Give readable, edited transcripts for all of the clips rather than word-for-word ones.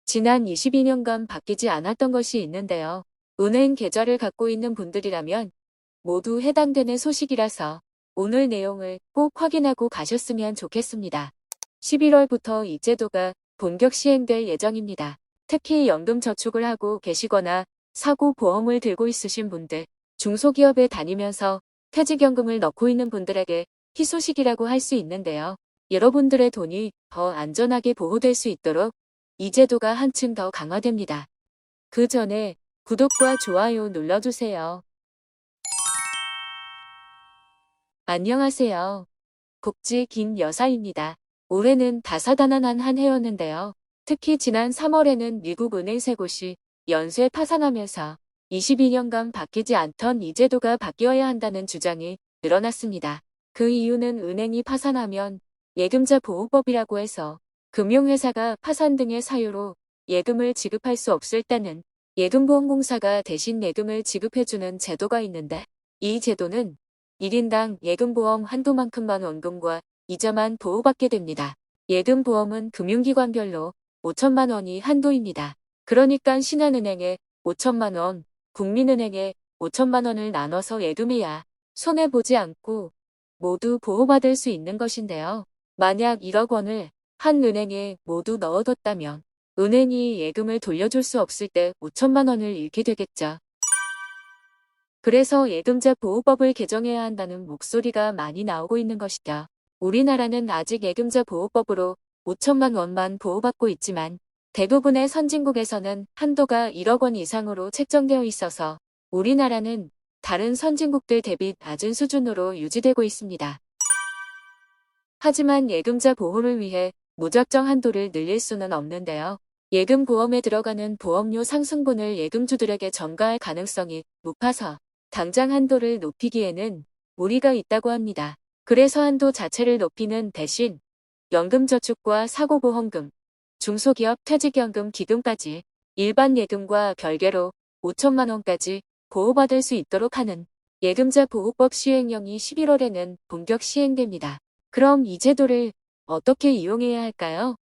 지난 22년간 바뀌지 않았던 것이 있는데요. 은행 계좌를 갖고 있는 분들이라면 모두 해당되는 소식이라서 오늘 내용을 꼭 확인하고 가셨으면 좋겠습니다. 11월부터 이 제도가 본격 시행될 예정입니다. 특히 연금저축을 하고 계시거나 사고보험을 들고 있으신 분들, 중소기업에 다니면서 퇴직연금을 넣고 있는 분들에게 희소식이라고 할 수 있는데요. 여러분들의 돈이 더 안전하게 보호될 수 있도록 이 제도가 한층 더 강화됩니다. 그 전에 구독과 좋아요 눌러주세요. 안녕하세요. 복지 김 여사입니다. 올해는 다사다난한 한 해였는데요. 특히 지난 3월에는 미국 은행 세 곳이 연쇄 파산하면서 22년간 바뀌지 않던 이 제도가 바뀌어야 한다는 주장이 늘어났습니다. 그 이유는 은행이 파산하면 예금자 보호법이라고 해서 금융회사가 파산 등의 사유로 예금을 지급할 수 없을 때는 예금보험공사가 대신 예금을 지급해주는 제도가 있는데, 이 제도는 1인당 예금보험 한도만큼만 원금과 이자만 보호받게 됩니다. 예금보험은 금융기관별로 5천만 원이 한도입니다. 그러니까 신한은행에 5천만 원, 국민은행에 5천만 원을 나눠서 예금해야 손해보지 않고 모두 보호받을 수 있는 것인데요. 만약 1억 원을 한 은행에 모두 넣어뒀다면 은행이 예금을 돌려줄 수 없을 때 5천만 원을 잃게 되겠죠. 그래서 예금자 보호법을 개정해야 한다는 목소리가 많이 나오고 있는 것이죠. 우리나라는 아직 예금자 보호법으로 5천만 원만 보호받고 있지만 대부분의 선진국에서는 한도가 1억 원 이상으로 책정되어 있어서 우리나라는 다른 선진국들 대비 낮은 수준으로 유지되고 있습니다. 하지만 예금자 보호를 위해 무작정 한도를 늘릴 수는 없는데요. 예금보험에 들어가는 보험료 상승분을 예금주들에게 전가할 가능성이 높아서 당장 한도를 높이기에는 무리가 있다고 합니다. 그래서 한도 자체를 높이는 대신 연금저축과 사고보험금, 중소기업 퇴직연금 기금까지 일반 예금과 별개로 5천만 원까지 보호받을 수 있도록 하는 예금자 보호법 시행령이 11월에는 본격 시행됩니다. 그럼 이 제도를 어떻게 이용해야 할까요?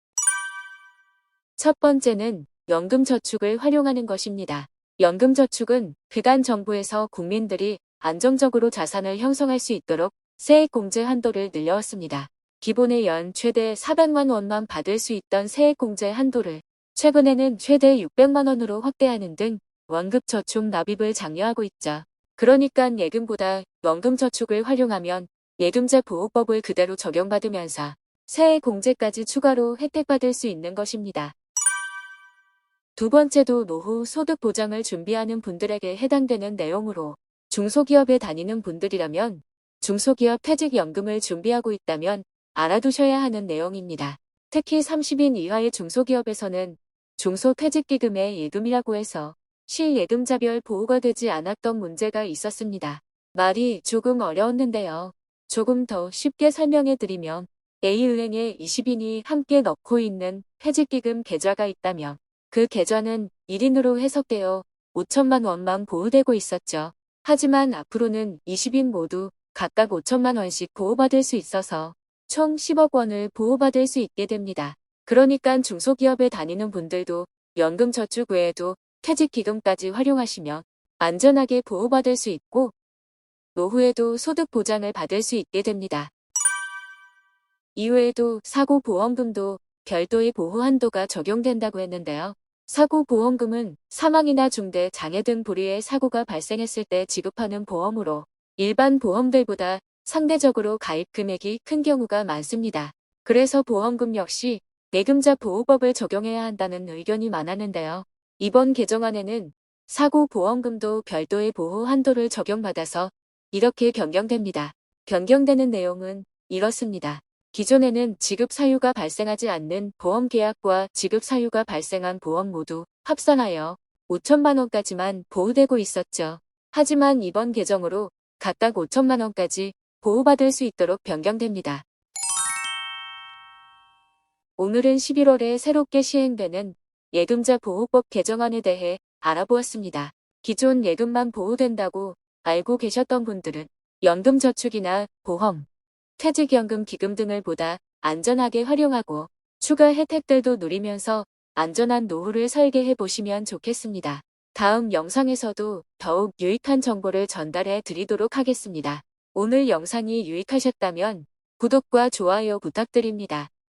첫 번째는 연금저축을 활용하는 것입니다. 연금저축은 그간 정부에서 국민들이 안정적으로 자산을 형성할 수 있도록 세액공제 한도를 늘려왔습니다. 기본의 연 최대 400만 원만 받을 수 있던 세액공제 한도를 최근에는 최대 600만 원으로 확대하는 등 원급저축 납입을 장려하고 있죠. 그러니까 예금보다 연금저축을 활용하면 예금자 보호법을 그대로 적용받으면서 세액공제까지 추가로 혜택받을 수 있는 것입니다. 두 번째도 노후 소득 보장을 준비하는 분들에게 해당되는 내용으로 중소기업에 다니는 분들이라면 중소기업 퇴직연금을 준비하고 있다면 알아두셔야 하는 내용입니다. 특히 30인 이하의 중소기업에서는 중소퇴직기금의 예금이라고 해서 실예금자별 보호가 되지 않았던 문제가 있었습니다. 말이 조금 어려웠는데요. 조금 더 쉽게 설명해 드리면 A은행에 20인이 함께 넣고 있는 퇴직기금 계좌가 있다면 그 계좌는 1인으로 해석되어 5천만 원만 보호되고 있었죠. 하지만 앞으로는 20인 모두 각각 5천만 원씩 보호받을 수 있어서 총 10억 원을 보호받을 수 있게 됩니다. 그러니까 중소기업에 다니는 분들도 연금저축 외에도 퇴직기금까지 활용하시면 안전하게 보호받을 수 있고 노후에도 소득 보장을 받을 수 있게 됩니다. 이외에도 사고보험금도 별도의 보호 한도가 적용된다고 했는데요. 사고보험금은 사망이나 중대, 장애 등 불의의 사고가 발생했을 때 지급하는 보험으로 일반 보험들보다 상대적으로 가입 금액이 큰 경우가 많습니다. 그래서 보험금 역시 예금자 보호법을 적용해야 한다는 의견이 많았는데요. 이번 개정안에는 사고보험금도 별도의 보호 한도를 적용받아서 이렇게 변경됩니다. 변경되는 내용은 이렇습니다. 기존에는 지급 사유가 발생하지 않는 보험 계약과 지급 사유가 발생한 보험 모두 합산하여 5천만 원까지만 보호되고 있었죠. 하지만 이번 개정으로 각각 5천만 원까지 보호받을 수 있도록 변경됩니다. 오늘은 11월에 새롭게 시행되는 예금자 보호법 개정안에 대해 알아보았습니다. 기존 예금만 보호된다고 알고 계셨던 분들은 연금저축이나 보험, 퇴직연금 기금 등을 보다 안전하게 활용하고 추가 혜택들도 누리면서 안전한 노후를 설계해 보시면 좋겠습니다. 다음 영상에서도 더욱 유익한 정보를 전달해 드리도록 하겠습니다. 오늘 영상이 유익하셨다면 구독과 좋아요 부탁드립니다.